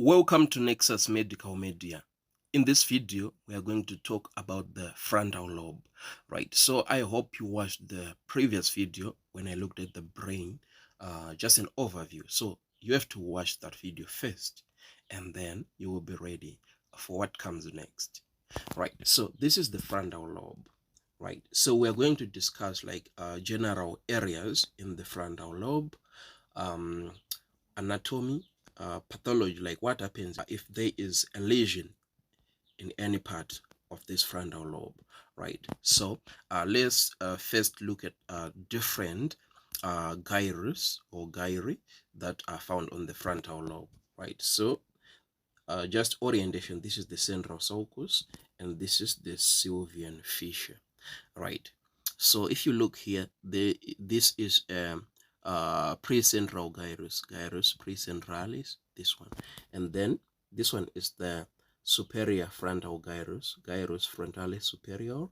Welcome to Nexus Medical Media. In this video, we are going to talk about the frontal lobe, right? So I hope you watched the previous video when I looked at the brain, just an overview. So you have to watch that video first, and then you will be ready for what comes next, right? So this is the frontal lobe, right? So we are going to discuss like general areas in the frontal lobe, anatomy, pathology, like what happens if there is a lesion in any part of this frontal lobe, right? So let's first look at different gyrus or gyri that are found on the frontal lobe, right? So just orientation, this is the central sulcus and this is the sylvian fissure, right? So if you look here, this is precentral gyrus precentralis, this one, and then this one is the superior frontal gyrus frontalis superior,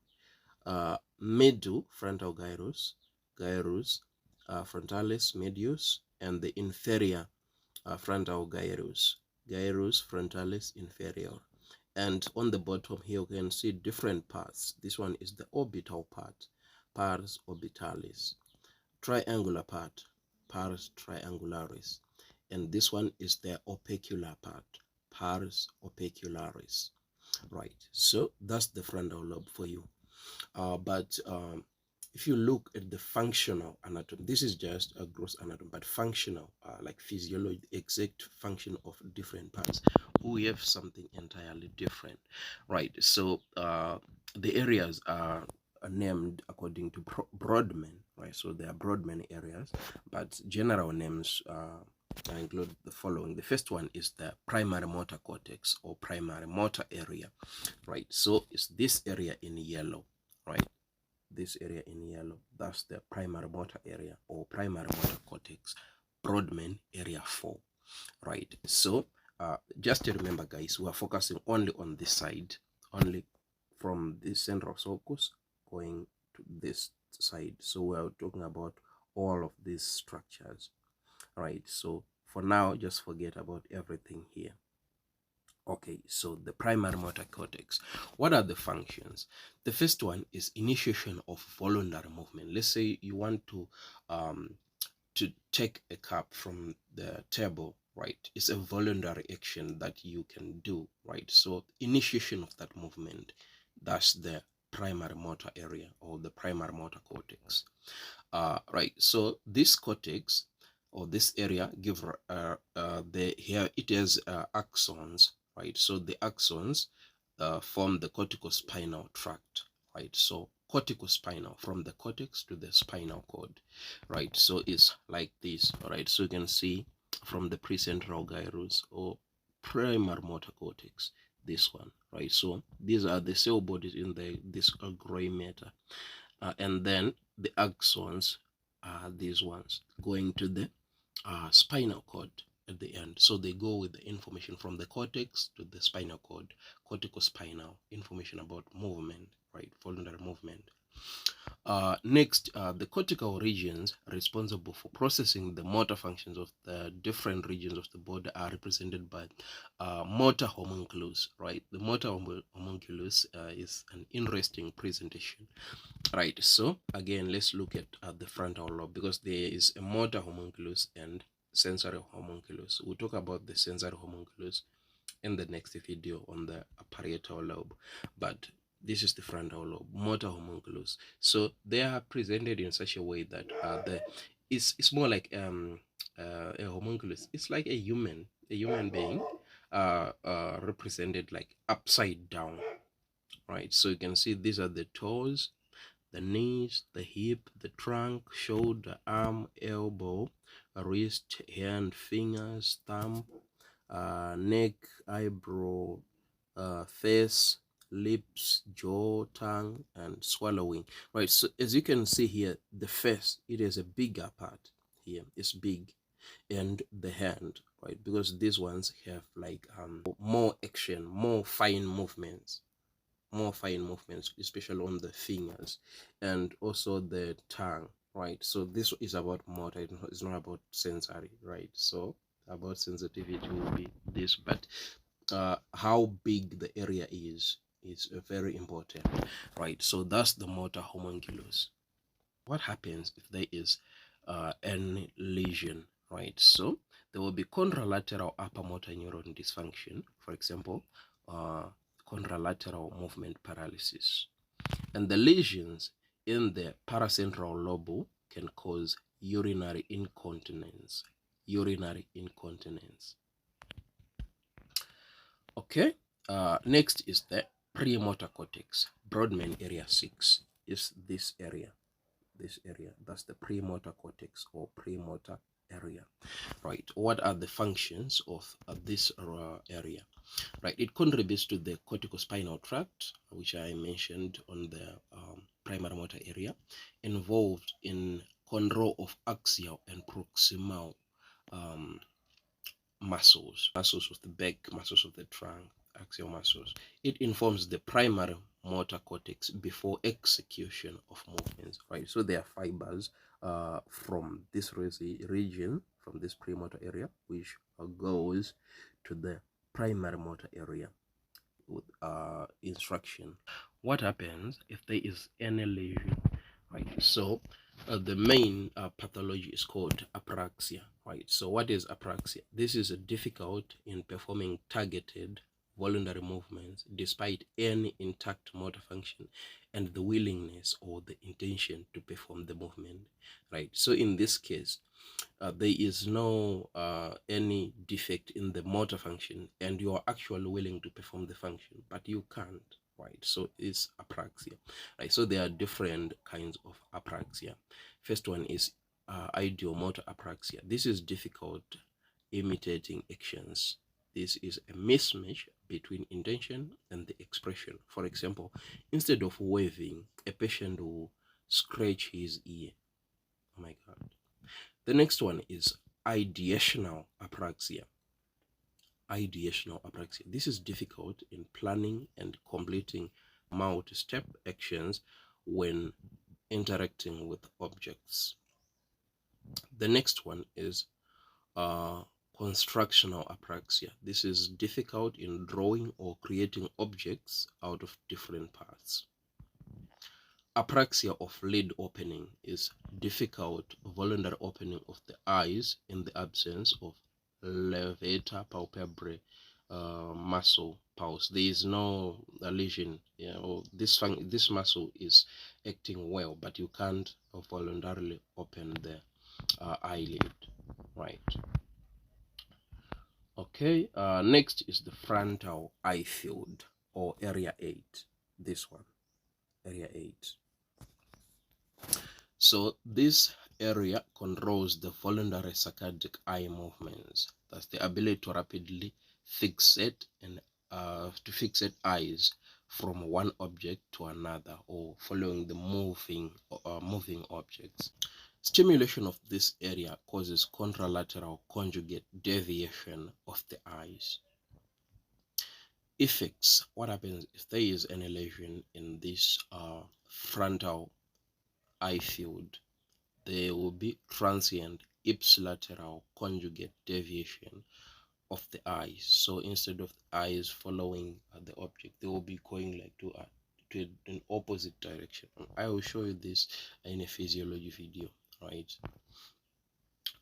middle frontal gyrus frontalis medius, and the inferior frontal gyrus frontalis inferior. And on the bottom here you can see different parts. This one is the orbital part, pars orbitalis, triangular part, pars triangularis, and this one is the opercular part, pars opercularis, right? So that's the frontal lobe for you. But if you look at the functional anatomy, this is just a gross anatomy, but functional, like physiology, exact function of different parts, we have something entirely different, right? So the areas are named according to Brodmann, right? So they are Brodmann areas, but general names include the following. The first one is the primary motor cortex or primary motor area, right? So it's this area in yellow, right? This area in yellow, that's the primary motor area or primary motor cortex, Brodmann area 4, right? So just to remember, guys, we are focusing only on this side, only from the central sulcus going to this side. So we are talking about all of these structures, right? So for now, just forget about everything here. Okay, so the primary motor cortex, what are the functions? The first one is initiation of voluntary movement. Let's say you want to take a cup from the table, right? It's a voluntary action that you can do, right? So initiation of that movement, that's the primary motor area or the primary motor cortex, right? So this cortex or this area give here it has axons, right? So the axons form the corticospinal tract, right? So corticospinal, from the cortex to the spinal cord, right? So it's like this, right? So you can see from the precentral gyrus or primary motor cortex, this one, right? So these are the cell bodies in this gray matter, and then the axons are these ones going to the spinal cord at the end. So they go with the information from the cortex to the spinal cord, corticospinal information about movement, right? Voluntary movement. Next, the cortical regions responsible for processing the motor functions of the different regions of the body are represented by motor homunculus, right? The motor homunculus is an interesting presentation, right? So again, let's look at the frontal lobe, because there is a motor homunculus and sensory homunculus. We'll talk about the sensory homunculus in the next video on the parietal lobe, but this is the frontal lobe, motor homunculus. So they are presented in such a way that it's more like a homunculus. It's like a human being represented like upside down, right? So you can see these are the toes, the knees, the hip, the trunk, shoulder, arm, elbow, wrist, hand, fingers, thumb, neck, eyebrow, face, lips, jaw, tongue, and swallowing, right? So as you can see here, the face, it is a bigger part here, it's big, and the hand, right? Because these ones have like more action, more fine movements, especially on the fingers, and also the tongue, right? So this is about motor, it's not about sensory, right? So about sensitivity will be this, but how big the area is very important, right? So that's the motor homunculus. What happens if there is any lesion, right? So there will be contralateral upper motor neuron dysfunction, for example, contralateral movement paralysis. And the lesions in the paracentral lobe can cause urinary incontinence. Urinary incontinence. Okay. Next is the premotor cortex. Brodmann area 6 is this area. This area. That's the premotor cortex or premotor area. Right. What are the functions of this area? Right. It contributes to the corticospinal tract, which I mentioned on the primary motor area, involved in control of axial and proximal muscles of the back, muscles of the trunk, axial muscles. It informs the primary motor cortex before execution of movements, right? So there are fibers from this region, from this premotor area, which goes to the primary motor area with instruction. What happens if there is any lesion, right? So the main pathology is called apraxia, right? So what is apraxia? This is difficult in performing targeted voluntary movements despite any intact motor function and the willingness or the intention to perform the movement, right? So in this case, there is no any defect in the motor function and you are actually willing to perform the function, but you can't, right? So it's apraxia, right? So there are different kinds of apraxia. First one is ideomotor apraxia. This is difficult imitating actions. This is a mismatch between intention and the expression. For example, instead of waving, a patient will scratch his ear. Oh my God. The next one is ideational apraxia. Ideational apraxia. This is difficult in planning and completing multi-step actions when interacting with objects. The next one is constructional apraxia. This is difficult in drawing or creating objects out of different parts. Apraxia of lid opening is difficult voluntary opening of the eyes in the absence of levator palpebrae muscle pulse. There is no lesion. This muscle is acting well, but you can't voluntarily open the eyelid, right? Okay. Next is the frontal eye field or area 8. This one, area 8. So this area controls the voluntary saccadic eye movements. That's the ability to rapidly fixate and to fixate eyes from one object to another or following the moving objects. Stimulation of this area causes contralateral conjugate deviation of the eyes. Effects. What happens if there is any lesion in this frontal eye field? There will be transient ipsilateral conjugate deviation of the eyes. So instead of the eyes following the object, they will be going like to an opposite direction. I will show you this in a physiology video, right?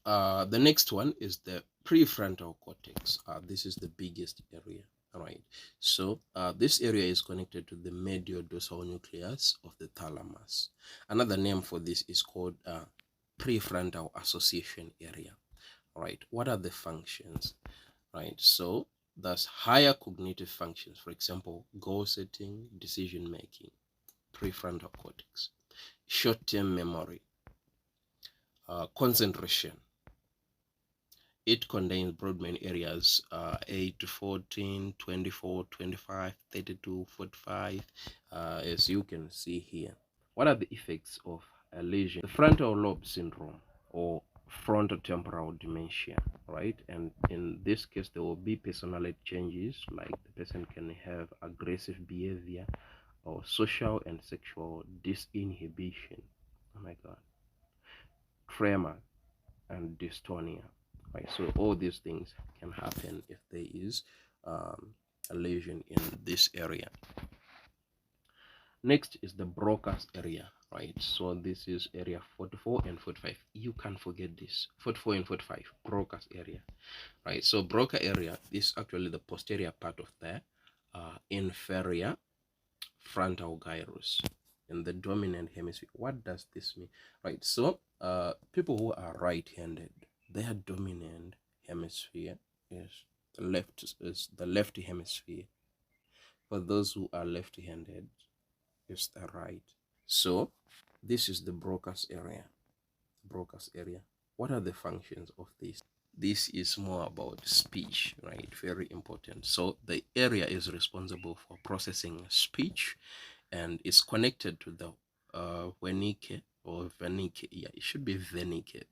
The next one is the prefrontal cortex. This is the biggest area. All right, so this area is connected to the medial dorsal nucleus of the thalamus. Another name for this is called prefrontal association area. All right, what are the functions? Right, so that's higher cognitive functions, for example, goal setting, decision making, prefrontal cortex, short-term memory, concentration. It contains Brodmann areas 8 to 14, 24, 25, 32, 45, as you can see here. What are the effects of a lesion? The frontal lobe syndrome or frontotemporal dementia, right? And in this case, there will be personality changes, like the person can have aggressive behavior or social and sexual disinhibition. Oh my God. Tremor and dystonia. right? So all these things can happen if there is a lesion in this area. Next is the Broca's area, right? So this is area 44 and 45. You can't forget this. 44 and 45, Broca's area, right? So Broca area is actually the posterior part of the inferior frontal gyrus in the dominant hemisphere. What does this mean? Right, so people who are right-handed, their dominant hemisphere is the left hemisphere. For those who are left-handed, it's the right. So this is the Broca's area. Broca's area. What are the functions of this? This is more about speech, right? Very important. So the area is responsible for processing speech, and it's connected to the Wernicke or Wernicke. Yeah, it should be Wernicke.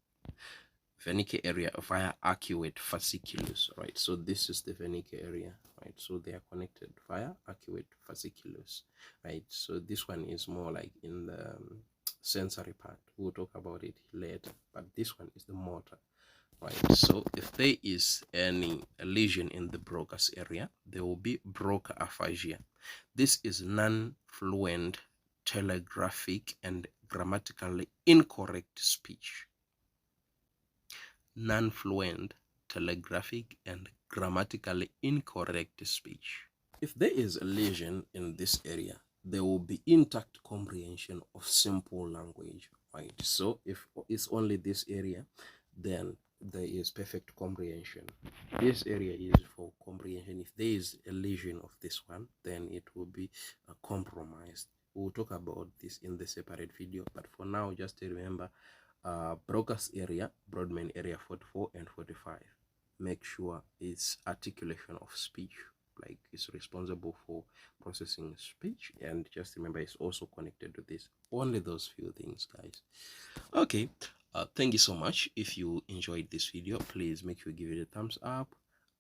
Wernicke area via arcuate fasciculus, right? So this is the Wernicke area, right? So they are connected via arcuate fasciculus, right? So this one is more like in the sensory part. We'll talk about it later, but this one is the motor, right? So if there is any lesion in the Broca's area, there will be Broca aphasia. This is non-fluent, telegraphic, and grammatically incorrect speech. Non-fluent, telegraphic, and grammatically incorrect speech. If there is a lesion in this area, there will be intact comprehension of simple language, right? So if it's only this area, then there is perfect comprehension. This area is for comprehension. If there is a lesion of this one, then it will be compromised. We'll talk about this in the separate video, but for now, just remember Broca's area, Broadman area 44 and 45. Make sure it's articulation of speech, like it's responsible for processing speech, and just remember it's also connected to this. Only those few things, guys. Okay, thank you so much. If you enjoyed this video, please make sure you give it a thumbs up,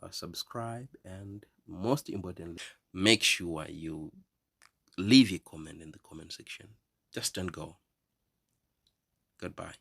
subscribe, and most importantly, make sure you leave a comment in the comment section. Just don't go. Goodbye.